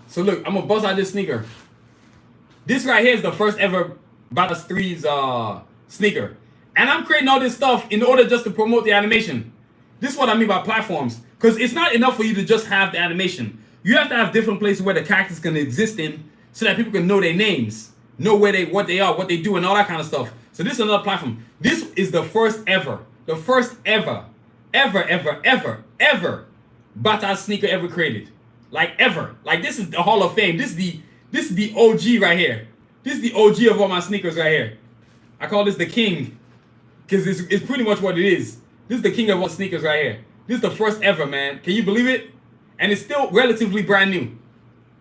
So look, I'm gonna bust out this sneaker. This right here is the first ever Batas 3's sneaker. And I'm creating all this stuff in order just to promote the animation. This is what I mean by platforms. Because it's not enough for you to just have the animation. You have to have different places where the characters can exist in so that people can know their names, know what they are, what they do, and all that kind of stuff. So this is another platform. This is the first ever Batas sneaker ever created. Like ever. Like this is the Hall of Fame. This is the OG right here. This is the OG of all my sneakers right here. I call this the king. Because it's pretty much what it is. This is the king of all sneakers right here. This is the first ever, man. Can you believe it? And it's still relatively brand new.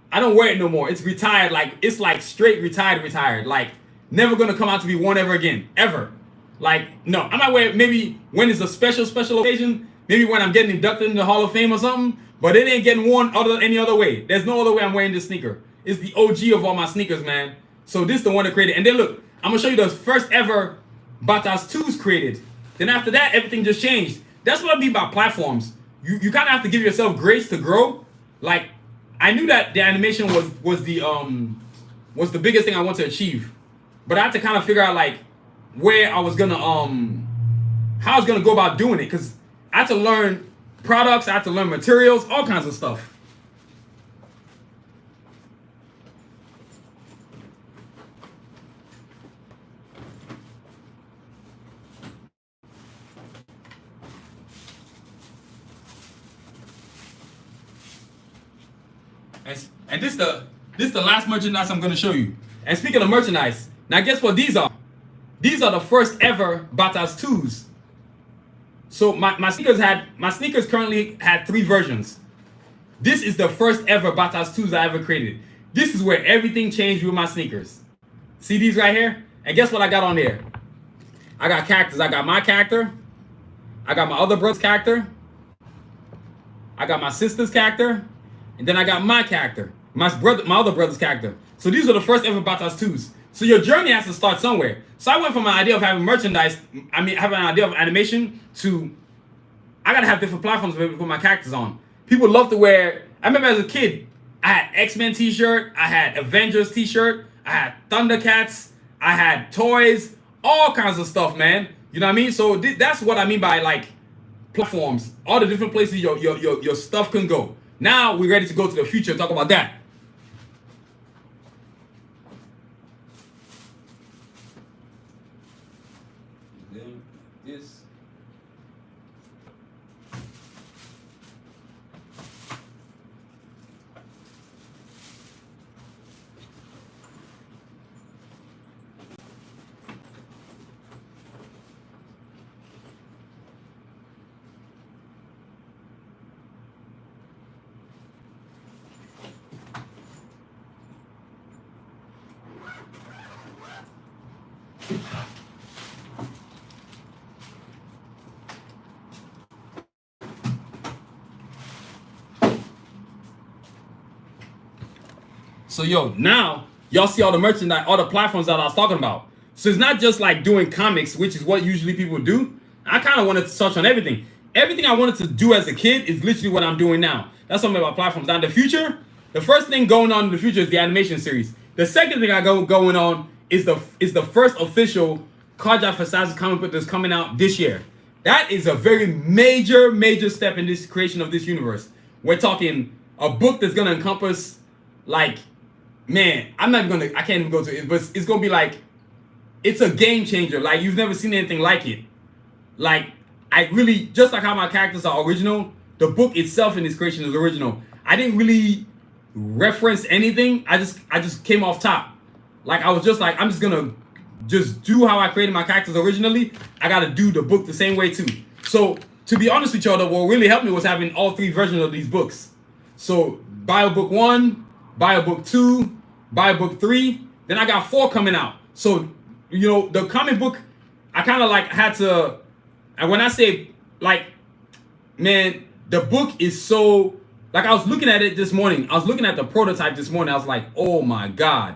I don't wear it no more. It's retired. Like, it's like straight retired. Like, never going to come out to be worn ever again. Ever. Like, no. I might wear it maybe when it's a special occasion. Maybe when I'm getting inducted into the Hall of Fame or something. But it ain't getting worn any other way. There's no other way I'm wearing this sneaker. It's the OG of all my sneakers, man. So this is the one that created. And then look, I'm going to show you the first ever Batas 2s created. Then after that, everything just changed. That's what I mean by platforms. You kind of have to give yourself grace to grow. Like, I knew that the animation was the biggest thing I wanted to achieve. But I had to kind of figure out like where I was gonna how I was gonna go about doing it, because I had to learn products, I had to learn materials, all kinds of stuff. And this is the last merchandise I'm gonna show you. And speaking of merchandise, now guess what these are? These are the first ever Batas 2s. So my sneakers currently had 3 versions. This is the first ever Batas 2s I ever created. This is where everything changed with my sneakers. See these right here? And guess what I got on there? I got characters. I got my character. I got my other brother's character. I got my sister's character, and then I got my character, my other brother's character. So these are the first ever Batas 2s. So your journey has to start somewhere. So I went from an idea of having merchandise, having an idea of animation, to I gotta have different platforms to be able to put my characters on. People love to wear. I remember as a kid, I had X-Men t-shirt, I had Avengers t-shirt, I had Thundercats, I had toys, all kinds of stuff, man. You know what I mean? So that's what I mean by like platforms, all the different places your stuff can go. Now we're ready to go to the future and talk about that. Then this. So yo, now y'all see all the merchandise, all the platforms that I was talking about. So it's not just like doing comics, which is what usually people do. I kind of wanted to touch on everything. Everything I wanted to do as a kid is literally what I'm doing now. That's some of my platforms. Now in the future, the first thing going on in the future is the animation series. The second thing I going on is the first official Karjakz Vs Assassins comic book that's coming out this year. That is a very major step in this creation of this universe. We're talking a book that's gonna encompass, like, man, I can't even go to it, but it's gonna be like, it's a game changer. Like, you've never seen anything like it. Like, I really, just like how my characters are original, the book itself in this creation is original. I didn't really reference anything. I just came off top. Like, I was just like, I'm just gonna just do how I created my characters originally. I gotta do the book the same way too. So, to be honest with y'all, what really helped me was having all three versions of these books. So, Bio Book 1, Bio Book 2, Bio Book 3, then I got 4 coming out. So, you know, the comic book, I kind of like had to, and when I say, like, man, the book is so, like, I was looking at it this morning. I was looking at the prototype this morning. I was like, oh my God,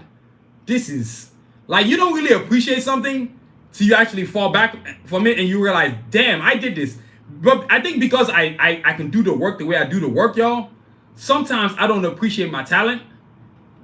this is, like, you don't really appreciate something till you actually fall back from it and you realize, damn, I did this. But I think because I can do the work the way I do the work, y'all, sometimes I don't appreciate my talent.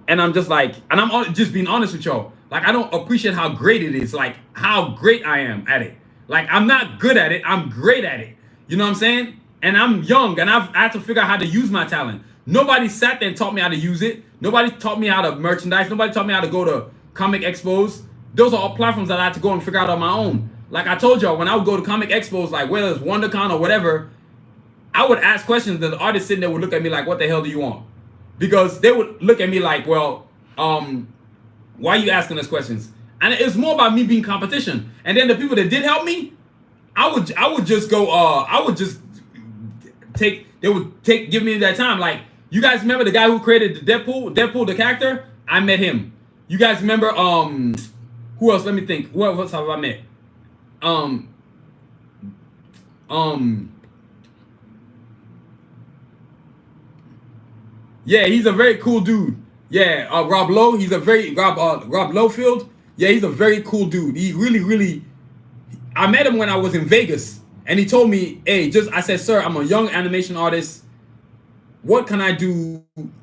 And I'm just like, and I'm just being honest with y'all. Like, I don't appreciate how great it is. Like, how great I am at it. Like, I'm not good at it. I'm great at it. You know what I'm saying? And I'm young, and I had to figure out how to use my talent. Nobody sat there and taught me how to use it. Nobody taught me how to merchandise. Nobody taught me how to go to comic expos. Those are all platforms that I had to go and figure out on my own. Like I told y'all, when I would go to comic expos, like whether it's WonderCon or whatever, I would ask questions, and the artist sitting there would look at me like, what the hell do you want? Because they would look at me like, well, why are you asking us questions? And it's more about me being competition. And then the people that did help me, I would just go, give me that time. Like, you guys remember the guy who created the Deadpool, the character? I met him. You guys remember, who else? Let me think. Who else have I met? Yeah, he's a very cool dude. Yeah, Rob Lowe, he's a very, Rob Lowefield. Yeah, he's a very cool dude. He really, I met him when I was in Vegas, and he told me, hey, I said, sir, I'm a young animation artist. What can I do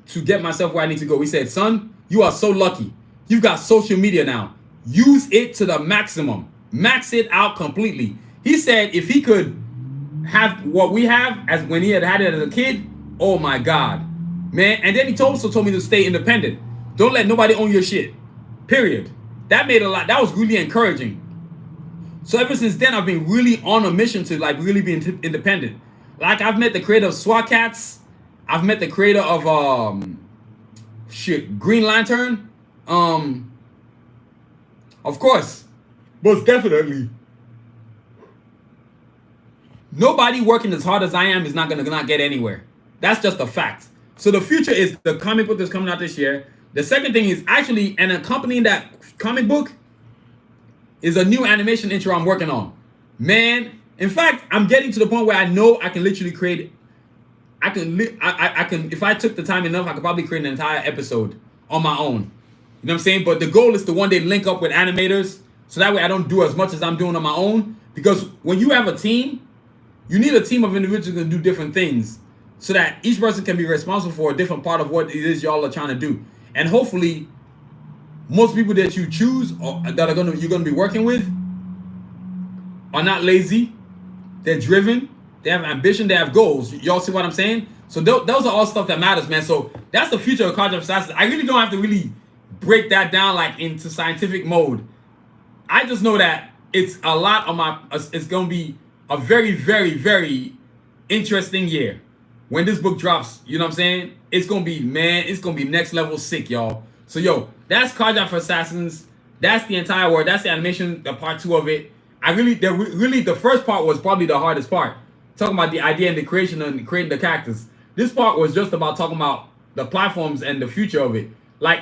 to get myself where I need to go? He said, son, you are so lucky. You've got social media now. Use it to the maximum. Max it out completely. He said if he could have what we have as when he had it as a kid, oh my God, man. And then he also told me to stay independent. Don't let nobody own your shit. Period. That made a lot. That was really encouraging. So ever since then, I've been really on a mission to like really be independent. Like, I've met the creator of SWAT Cats. I've met the creator of Green Lantern. Of course, most definitely. Nobody working as hard as I am is not gonna not get anywhere. That's just a fact. So the future is the comic book that's coming out this year. The second thing is actually, and accompanying that comic book is a new animation intro I'm working on. Man, in fact, I'm getting to the point where I know I can literally create I can I can, if I took the time enough, I could probably create an entire episode on my own. You know what I'm saying? But the goal is to one day link up with animators, so that way I don't do as much as I'm doing on my own. Because when you have a team, you need a team of individuals who can do different things, so that each person can be responsible for a different part of what it is y'all are trying to do. And hopefully, most people that you choose or that you're gonna be working with are not lazy. They're driven. They have ambition. They have goals. Y'all see what I'm saying? So those are all stuff that matters, man. So that's the future of Karjakz Vs Assassins. I really don't have to really break that down like into scientific mode. I just know that it's a lot on my. It's gonna be a very, very, very interesting year when this book drops. You know what I'm saying? It's gonna be, man. It's gonna be next level sick, y'all. So yo, that's Karjakz Vs Assassins. That's the entire work. That's the animation, the part 2 of it. Really, the first part was probably the hardest part. Talking about the idea and the creation and creating the characters. This part was just about talking about the platforms and the future of it. Like,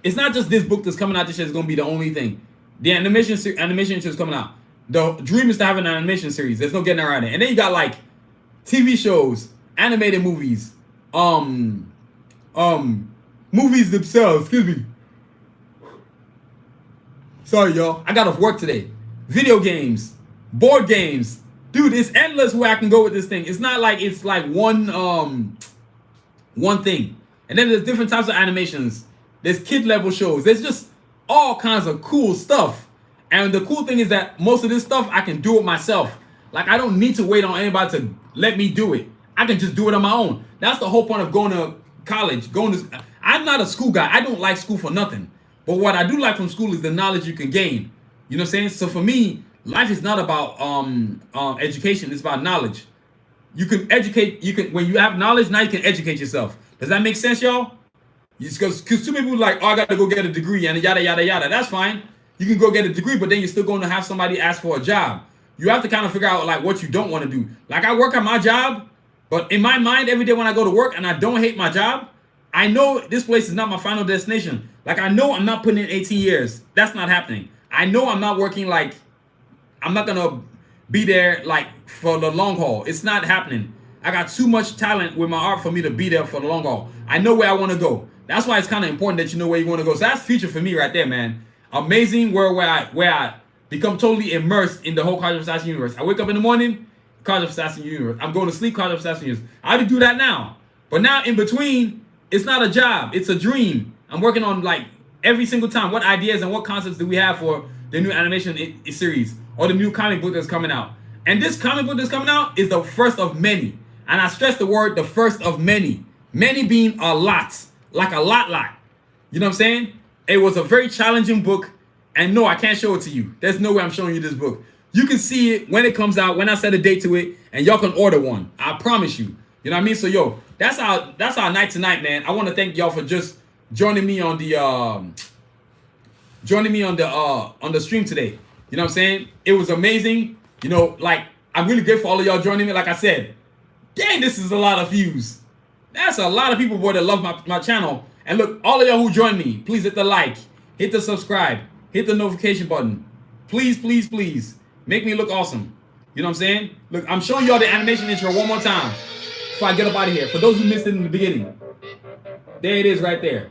it's not just this book that's coming out this year is gonna be the only thing. The animation is coming out. The dream is to have an animation series. There's no getting around it. And then you got like TV shows, animated movies, movies themselves. Excuse me. Sorry, y'all. I got off work today. Video games, board games. Dude, it's endless where I can go with this thing. It's not like it's like one thing. And then there's different types of animations. There's kid level shows. There's just all kinds of cool stuff. And the cool thing is that most of this stuff I can do it myself. Like, I don't need to wait on anybody to let me do it. I can just do it on my own. That's the whole point of going to college. I'm not a school guy. I don't like school for nothing. But what I do like from school is the knowledge you can gain. You know what I'm saying? So for me, life is not about education. It's about knowledge. You can educate. When you have knowledge, now you can educate yourself. Does that make sense, y'all? Because too many people are like, oh, I got to go get a degree and yada yada yada. That's fine. You can go get a degree, but then you're still going to have somebody ask for a job. You have to kind of figure out like what you don't want to do. Like, I work at my job, but in my mind, every day when I go to work and I don't hate my job, I know this place is not my final destination. Like, I know I'm not putting in 18 years. That's not happening. I know I'm not working like, I'm not going to be there like for the long haul. It's not happening. I got too much talent with my art for me to be there for the long haul. I know where I want to go. That's why it's kind of important that you know where you want to go. So that's future for me right there, man. Amazing world where I become totally immersed in the whole Karjakz Vs Assassins universe. I wake up in the morning, Karjakz Vs Assassins universe. I'm going to sleep, Karjakz Vs Assassins universe. I already do that now. But now in between, it's not a job. It's a dream. I'm working on like every single time. What ideas and what concepts do we have for the new animation series or the new comic book that's coming out? And this comic book that's coming out is the first of many. And I stress the word the first of many. Many being a lot. Like a lot. You know what I'm saying? It was a very challenging book. And no, I can't show it to you. There's no way I'm showing you this book. You can see it when it comes out, when I set a date to it, and y'all can order one. I promise you. You know what I mean? So yo, that's our night tonight, man. I want to thank y'all for just joining me on the stream today. You know what I'm saying? It was amazing. You know, like, I'm really grateful for all of y'all joining me. Like I said, dang, this is a lot of views. That's a lot of people, boy, that love my channel. And look, all of y'all who joined me, please hit the like, hit the subscribe, hit the notification button. Please, please, please. Make me look awesome. You know what I'm saying? Look, I'm showing y'all the animation intro one more time before I get up out of here. For those who missed it in the beginning, there it is right there.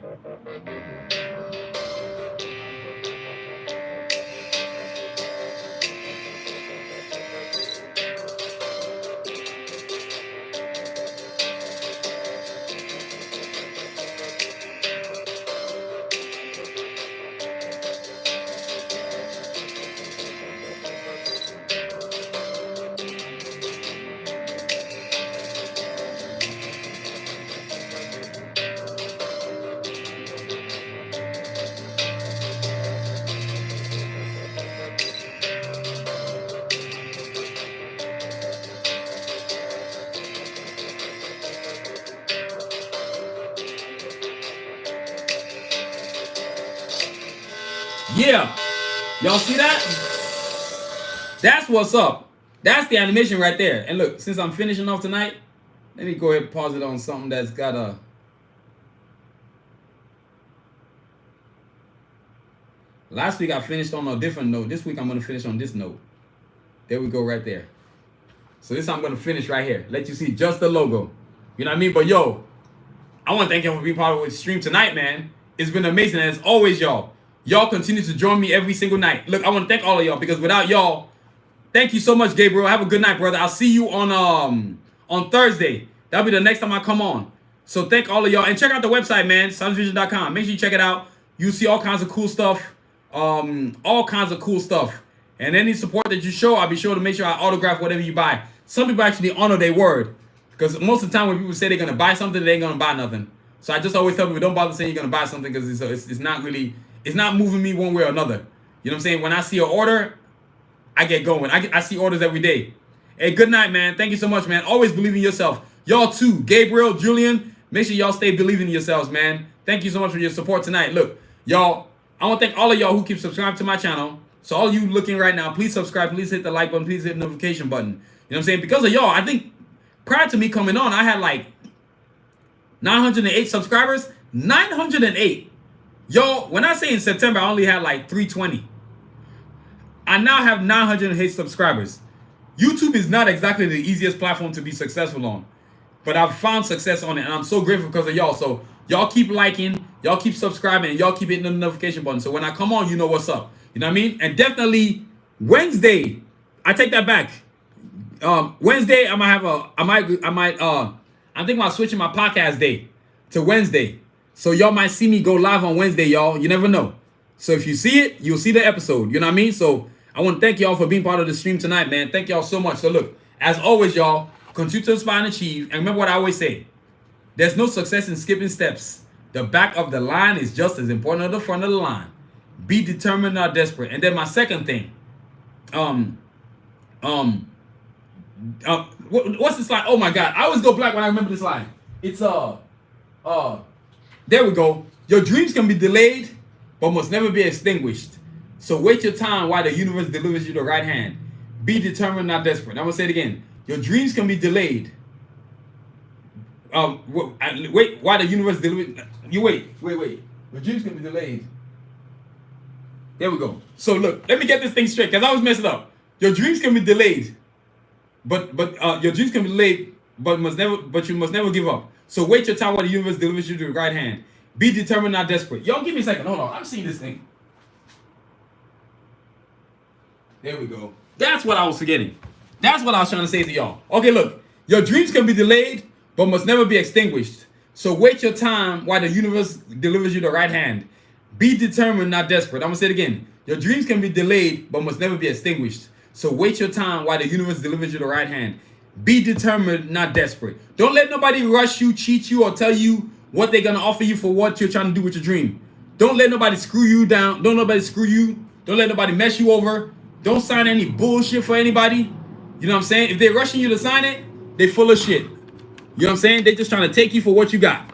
Yeah, y'all see that? That's what's up. That's the animation right there. And look, since I'm finishing off tonight, let me go ahead and pause it on something that's got a... Last week I finished on a different note. This week I'm going to finish on this note. There we go right there. So this I'm going to finish right here. Let you see just the logo. You know what I mean? But yo, I want to thank y'all for being part of the stream tonight, man. It's been amazing. And as always, y'all continue to join me every single night. Look, I want to thank all of y'all because without y'all, thank you so much, Gabriel. Have a good night, brother. I'll see you on Thursday. That'll be the next time I come on. So thank all of y'all. And check out the website, man, sanusivision.com. Make sure you check it out. You'll see all kinds of cool stuff. All kinds of cool stuff. And any support that you show, I'll be sure to make sure I autograph whatever you buy. Some people actually honor their word. Because most of the time when people say they're going to buy something, they ain't going to buy nothing. So I just always tell people, don't bother saying you're going to buy something because it's not really, it's not moving me one way or another. You know what I'm saying? When I see an order, I get going. I see orders every day. Hey, good night, man. Thank you so much, man. Always believe in yourself. Y'all too. Gabriel, Julian, make sure y'all stay believing in yourselves, man. Thank you so much for your support tonight. Look, y'all, I want to thank all of y'all who keep subscribing to my channel. So all you looking right now, please subscribe. Please hit the like button. Please hit the notification button. You know what I'm saying? Because of y'all, I think prior to me coming on, I had like 908 subscribers. 908. Yo, when I say in September, I only had like 320. I now have 908 subscribers. YouTube is not exactly the easiest platform to be successful on. But I've found success on it, and I'm so grateful because of y'all. So y'all keep liking, y'all keep subscribing, and y'all keep hitting the notification button. So when I come on, you know what's up. You know what I mean? And definitely Wednesday, I take that back. Wednesday, I'm thinking about switching my podcast day to Wednesday. So y'all might see me go live on Wednesday, y'all. You never know. So if you see it, you'll see the episode. You know what I mean? So I want to thank y'all for being part of the stream tonight, man. Thank y'all so much. So look, as always, y'all, continue to inspire and achieve. And remember what I always say. There's no success in skipping steps. The back of the line is just as important as the front of the line. Be determined, not desperate. And then my second thing. What's this line? Oh my God. I always go black when I remember this line. It's there we go. Your dreams can be delayed, but must never be extinguished. So wait your time while the universe delivers you the right hand. Be determined, not desperate. I'm gonna say it again. Your dreams can be delayed. Wait while the universe delivers. You wait. Your dreams can be delayed. There we go. So look, let me get this thing straight, because I was messing up. Your dreams can be delayed, but your dreams can be delayed, but you must never give up. So wait your time while the universe delivers you to the right hand. Be determined, not desperate. Y'all give me a second. Hold on. I'm seeing this thing. There we go. That's what I was forgetting. That's what I was trying to say to y'all. Okay, look. Your dreams can be delayed, but must never be extinguished. So wait your time while the universe delivers you the right hand. Be determined, not desperate. I'm going to say it again. Your dreams can be delayed, but must never be extinguished. So wait your time while the universe delivers you the right hand. Be determined, not desperate. Don't let nobody rush you, cheat you, or tell you what they're going to offer you for what you're trying to do with your dream. Don't let nobody screw you down. Don't let nobody screw you. Don't let nobody mess you over. Don't sign any bullshit for anybody. You know what I'm saying? If they're rushing you to sign it, they full of shit. You know what I'm saying? They're just trying to take you for what you got.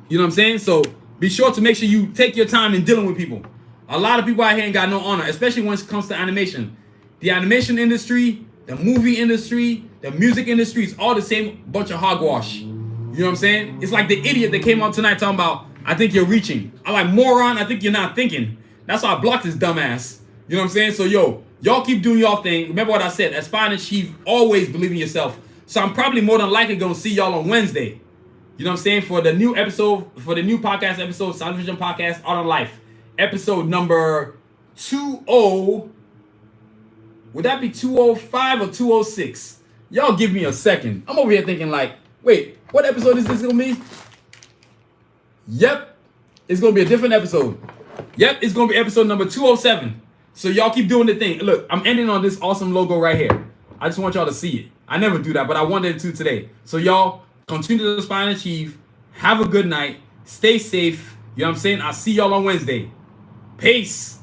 You know what I'm saying? So be sure to make sure you take your time in dealing with people. A lot of people out here ain't got no honor, especially when it comes to animation. The animation industry, the movie industry, the music industry is all the same bunch of hogwash. You know what I'm saying? It's like the idiot that came out tonight talking about, I think you're reaching. I'm like, moron, I think you're not thinking. That's why I blocked this dumbass. You know what I'm saying? So, yo, y'all keep doing y'all thing. Remember what I said. Aspire and achieve. Always believe in yourself. So I'm probably more than likely going to see y'all on Wednesday. You know what I'm saying? For the new episode, for the new podcast episode, Sound Vision Podcast, Art of Life. Episode number 20. Would that be 205 or 206? Y'all give me a second. I'm over here thinking like, wait, what episode is this going to be? Yep. It's going to be a different episode. Yep, it's going to be episode number 207. So y'all keep doing the thing. Look, I'm ending on this awesome logo right here. I just want y'all to see it. I never do that, but I wanted to today. So y'all continue to aspire and achieve. Have a good night. Stay safe. You know what I'm saying? I'll see y'all on Wednesday. Peace.